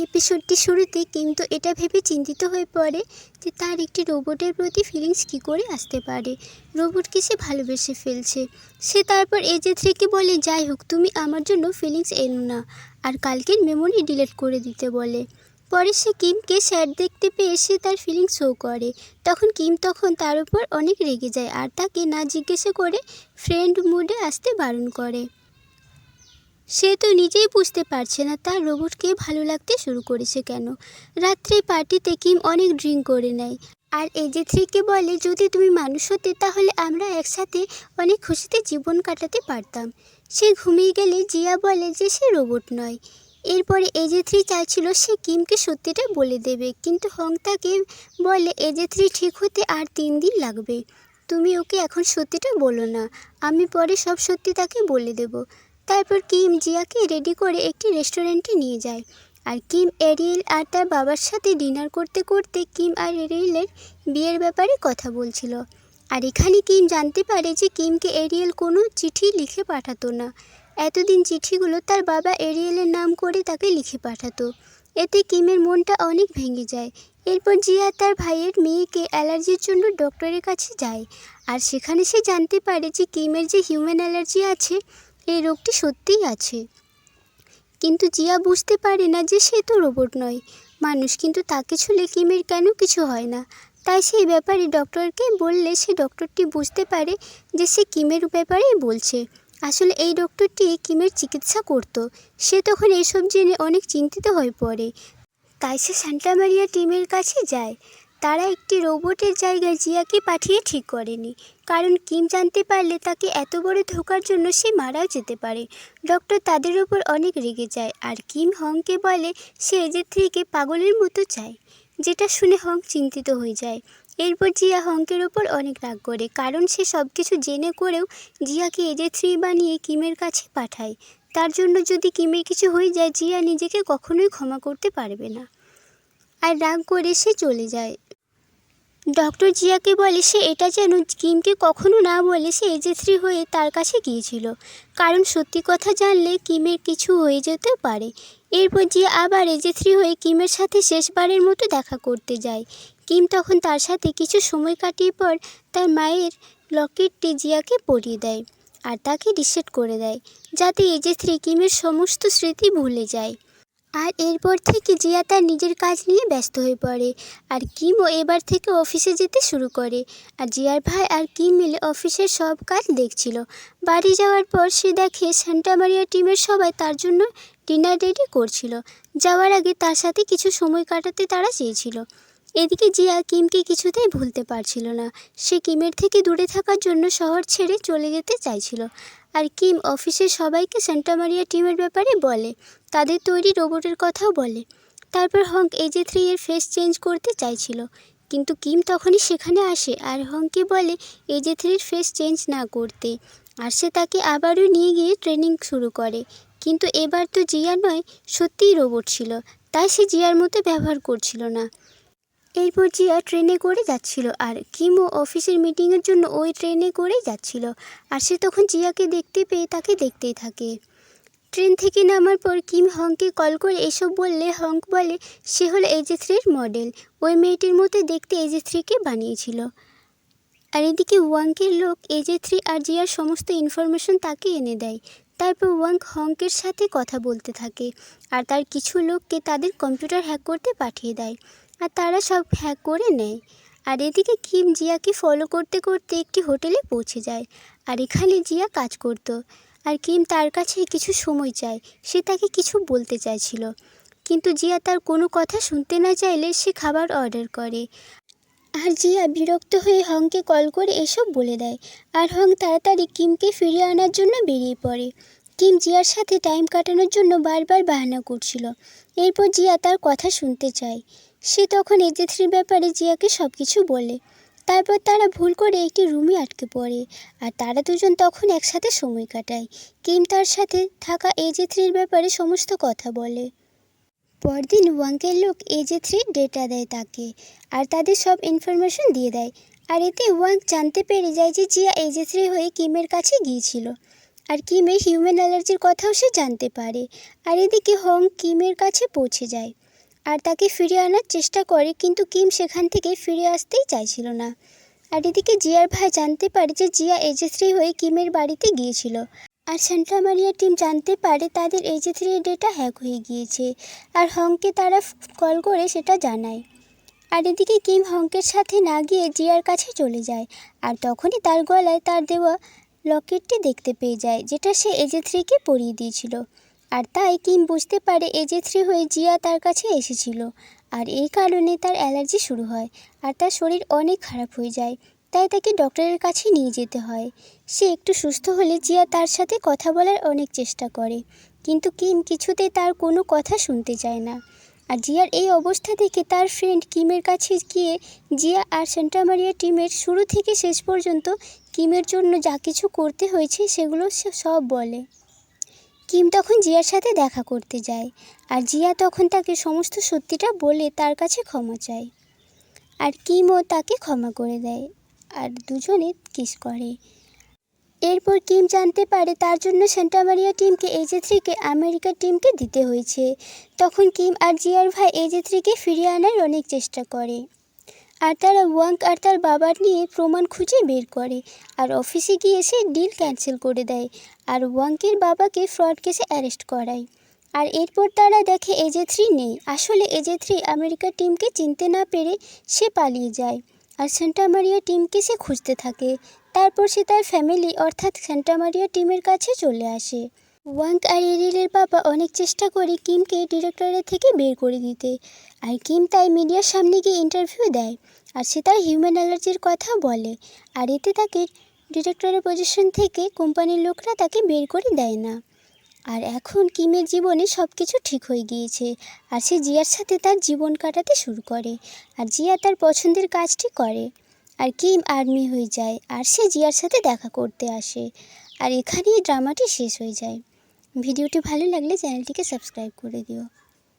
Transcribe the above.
এপিসোডটি শুরুতে কিম তো এটা ভেবে চিন্তিত হয়ে পড়ে যে তার একটি রোবটের প্রতি ফিলিংস কী করে আসতে পারে। রোবটকে সে ভালোবেসে ফেলছে। সে তারপর এজে3কে বলে, যাই হোক তুমি আমার জন্য ফিলিংস এনো না, আর কালকের মেমোরি ডিলিট করে দিতে বলে। পরে সে কিমকে স্যাড দেখতে পেয়ে সে তার ফিলিংস শো করে। কিম তার উপর অনেক রেগে যায় আর তাকে না জিজ্ঞাসা করে ফ্রেন্ড মুডে আসতে বারণ করে। সে তো নিজেই বুঝতে পারছে না তার রোবটকে ভালো লাগতে শুরু করেছে কেন। রাত্রে পার্টিতে কিম অনেক ড্রিঙ্ক করে নেয় আর এজে3কে বলে, যদি তুমি মানুষ হতে তাহলে আমরা একসাথে অনেক খুশিতে জীবন কাটাতে পারতাম। সে ঘুমিয়ে গেলে জিয়া বলে যে সে রোবট নয়। এরপরে এজে3 চাইছিল সে কিমকে সত্যিটা বলে দেবে, কিন্তু হং তাকে বলে এজে3 ঠিক হতে আর 3 দিন লাগবে। তুমি ওকে এখন সত্যিটা বলো না, আমি পরে সব সত্যি তাকে বলে দেব। তারপর কিম জিয়াকে রেডি করে একটি রেস্টুরেন্টে নিয়ে যায় আর কিম এরিয়েল আর তার বাবার সাথে ডিনার করতে করতে কিম আর এরিয়েলের বিয়ের ব্যাপারে কথা বলছিল। আর এখানে কিম জানতে পারে যে কিমকে এরিয়েল কোনো চিঠি লিখে পাঠাতো না। এতদিন চিঠিগুলো তার বাবা এরিয়েলের নাম করে তাকে লিখে পাঠাতো। এতে কিমের মনটা অনেক ভেঙে যায়। এরপর জিয়া তার ভাইয়ের মেয়েকে অ্যালার্জির জন্য ডক্টরের কাছে যায় আর সেখানে সে জানতে পারে যে কিমের যে হিউম্যান অ্যালার্জি আছে এই রোগটি সত্যিই আছে। কিন্তু জিয়া বুঝতে পারে না যে সে তো রোবট নয়, মানুষ, কিন্তু তাকে ছুঁলে কিমের কেন কিছু হয় না। তাই সেই ব্যাপারে ডক্টরকে বললে সে ডক্টরটি বুঝতে পারে যে সে কিমের ব্যাপারেই বলছে। আসলে এই ডক্টরটি কিমের চিকিৎসা করত। সে তখন এসব জেনে অনেক চিন্তিত হয়ে পড়ে। তাই সে সান্টা মারিয়া টিমের কাছে যায়। তারা একটি রোবটের জায়গায় জিয়াকে পাঠিয়ে ঠিক করেনি, কারণ কিম জানতে পারলে তাকে এত বড় ধোঁকার জন্য সে মারাও যেতে পারে। ডক্টর তাদের উপর অনেক রেগে যায় আর কিম হংকে বলে সে এজে3কে পাগলের মতো চায়, যেটা শুনে হং চিন্তিত হয়ে যায়। এরপর জিয়া হংকের ওপর অনেক রাগ করে, কারণ সে সব কিছু জেনে করেও জিয়াকে এজে3 বানিয়ে কিমের কাছে পাঠায়। তার জন্য যদি কিমের কিছু হয়ে যায় জিয়া নিজেকে কখনোই ক্ষমা করতে পারবে না। আর রাগ করে সে চলে যায়। ডক্টর জিয়াকে বলে সে এটা যেন কিমকে কখনো না বলে সে এজে3 হয়ে তার কাছে গিয়েছিল, কারণ সত্যি কথা জানলে কিমের কিছু হয়ে যেতে পারে। এরপর জিয়া আবার এজে3 হয়ে কিমের সাথে শেষবারের মতো দেখা করতে যায়। কিম তখন তার সাথে কিছু সময় কাটিয়ে পর তার মায়ের লকেটটি জিয়াকে পরিয়ে দেয় আর তাকে রিসেট করে দেয়, যাতে এজে3 কিমের সমস্ত স্মৃতি ভুলে যায়। আর এরপর থেকে জিয়া তার নিজের কাজ নিয়ে ব্যস্ত হয়ে পড়ে আর কিমও এবার থেকে অফিসে যেতে শুরু করে। আর জিয়ার ভাই আর কিম মিলে অফিসের সব কাজ দেখছিল। বাড়ি যাওয়ার পর সে দেখে সান্টা মারিয়া টিমের সবাই তার জন্য ডিনার রেডি করছিল। যাওয়ার আগে তার সাথে কিছু সময় কাটাতে তারা চেয়েছিল। এদিকে জিয়া কিমকে কিছুতেই ভুলতে পারছিল না। সে কিমের থেকে দূরে থাকার জন্য শহর ছেড়ে চলে যেতে চাইছিল। আর কিম অফিসের সবাইকে সান্টা মারিয়া টিমের ব্যাপারে বলে, তাদের তৈরি রোবটের কথাও বলে। তারপর হংক এজে3 এর ফেস চেঞ্জ করতে চাইছিল, কিন্তু কিম তখনই সেখানে আসে আর হংকে বলে এজে3 এর ফেস চেঞ্জ না করতে। আর সে তাকে আবারও নিয়ে গিয়ে ট্রেনিং শুরু করে। কিন্তু এবার তো জিয়া নয়, সত্যিই রোবট ছিল, তাই সে জিয়ার মতো ব্যবহার করছিল না। এরপর জিয়া ট্রেনে করে যাচ্ছিল আর কিমও অফিসের মিটিংয়ের জন্য ওই ট্রেনে করেই যাচ্ছিল। আর সে তখন জিয়াকে দেখতে পেয়ে তাকে দেখতেই থাকে। ট্রেন থেকে নামার পর কিম হংকে কল করে এসব বললে হংক বলে সে হলো এজে3 এর মডেল, ওই মেয়েটির মতো দেখতে এজে3কে বানিয়েছিল। আর এদিকে ওয়াংকের লোক এজে3 আর জিয়ার সমস্ত ইনফরমেশন তাকে এনে দেয়। তারপর ওয়াংক হংকের সাথে কথা বলতে থাকে আর তার কিছু লোককে তাদের কম্পিউটার হ্যাক করতে পাঠিয়ে দেয় আর তারা সব হ্যাক করে নেয়। আর এদিকে কিম জিয়াকে ফলো করতে করতে একটি হোটেলে পৌঁছে যায় আর এখানে জিয়া কাজ করত। আর কিম তার কাছে কিছু সময় চায়, সে তাকে কিছু বলতে চাইছিল, কিন্তু জিয়া তার কোনো কথা শুনতে না চাইলে সে খাবার অর্ডার করে। আর জিয়া বিরক্ত হয়ে হংকে কল করে এসব বলে দেয় আর হং তাড়াতাড়ি কিমকে ফিরিয়ে আনার জন্য বেরিয়ে পড়ে। কিম জিয়ার সাথে টাইম কাটানোর জন্য বারবার বাহানা করছিল। এরপর জিয়া তার কথা শুনতে চায়। সে তখন এজে3 ব্যাপারে জিয়াকে সব কিছু বলে। তারপর তারা ভুল করে একটি রুমে আটকে পড়ে আর তারা দুজন তখন একসাথে সময় কাটায়। কিম তার সাথে থাকা এজে3 ব্যাপারে সমস্ত কথা বলে। পরদিন ওয়াংকের লোক এজে3 ডেটা দেয় তাকে আর তাদের সব ইনফরমেশন দিয়ে দেয়। আর এতে ওয়াংক জানতে পেরে যায় যে জিয়া এজে3 হয়ে কিমের কাছে গিয়েছিল আর কিমের হিউম্যান অ্যালার্জির কথাও সে জানতে পারে। আর এদিকে হং কিমের কাছে পৌঁছে যায়। আর তাকে ফিরিয়ে আনার চেষ্টা করে, কিন্তু কিম সেখান থেকে ফিরে আসতেই চাইছিল না। আর এদিকে জিয়ার ভাই জানতে পারে যে জিয়া AJ3 হয়ে কিমের বাড়িতে গিয়েছিল। আর সান্টা মারিয়া টিম জানতে পারে তাদের AJ3 এর ডেটা হ্যাক হয়ে গিয়েছে। আর হংকে তারা কল করে সেটা জানায়। আর এদিকে কিম হংকের সাথে না গিয়ে জিয়ার কাছে চলে যায়। আর তখনই তার গলায় তার দেওয়া লকেটটি দেখতে পেয়ে যায়, যেটা সে AJ3কে পরিয়ে দিয়েছিল। আর তাই কিম বুঝতে পারে AJ3 হয়ে জিয়া তার কাছে এসেছিল। আর এই কারণে তার অ্যালার্জি শুরু হয় আর তার শরীর অনেক খারাপ হয়ে যায়। তাই তাকে ডক্টরের কাছে নিয়ে যেতে হয়। সে একটু সুস্থ হলে জিয়া তার সাথে কথা বলার অনেক চেষ্টা করে, কিন্তু কিম কিছুতেই তার কোনো কথা শুনতে চায় না। আর জিয়ার এই অবস্থা দেখে তার ফ্রেন্ড কিমের কাছে গিয়ে জিয়া আর সান্টা মারিয়া টিমের শুরু থেকে শেষ পর্যন্ত কিমের জন্য যা কিছু করতে হয়েছে সেগুলো সে সব বলে। কিম তখন জিয়ার সাথে দেখা করতে যায়। আর জিয়া তখন তাকে সমস্ত সত্যিটা বলে তার কাছে ক্ষমা চায়। আর কিমও তাকে ক্ষমা করে দেয়। আর দুজনে কিস করে। এরপর কিম জানতে পারে তার জন্য সান্টা মারিয়া টিমকে AJ3কে আমেরিকার টিমকে দিতে হয়েছে। তখন কিম আর জিয়ার ভাই AJ3কে ফিরিয়ে আনার অনেক চেষ্টা করে। আর তারা ওয়াং আর তার বাবার নিয়ে প্রমাণ খুঁজে বের করে। আর অফিসে গিয়ে সে ডিল ক্যান্সেল করে দেয়। আর ওয়াংকের বাবাকে ফ্রড কেসে অ্যারেস্ট করায়। আর এরপর তারা দেখে AJ3 নেই। আসলে AJ3 আমেরিকার টিমকে চিনতে না পেরে সে পালিয়ে যায়। আর সান্টা মারিয়া টিমকে সে খুঁজতে থাকে। তারপর সে তার ফ্যামিলি অর্থাৎ সান্টা মারিয়া টিমের কাছে চলে আসে। ওয়াং আর এরিলের বাবা অনেক চেষ্টা করে কিমকে ডিরেক্টরের থেকে বের করে দিতে। আর কিম তাই মিডিয়ার সামনে গিয়ে ইন্টারভিউ দেয়। আর সে তার হিউম্যান অ্যালার্জির কথা বলে। আর এতে তাকে ডিরেক্টরের পজিশন থেকে কোম্পানির লোকরা তাকে বের করে দেয় না। আর এখন কিমের জীবনে সব কিছু ঠিক হয়ে গিয়েছে। আর সে জিয়ার সাথে তার জীবন কাটাতে শুরু করে। আর জিয়া তার পছন্দের কাজটি করে। আর কিম আর্মি হয়ে যায় আর সে জিয়ার সাথে দেখা করতে আসে। আর এখানেই ড্রামাটি শেষ হয়ে যায়। ভিডিওটি ভালো লাগলে চ্যানেলটিকে সাবস্ক্রাইব করে দিও।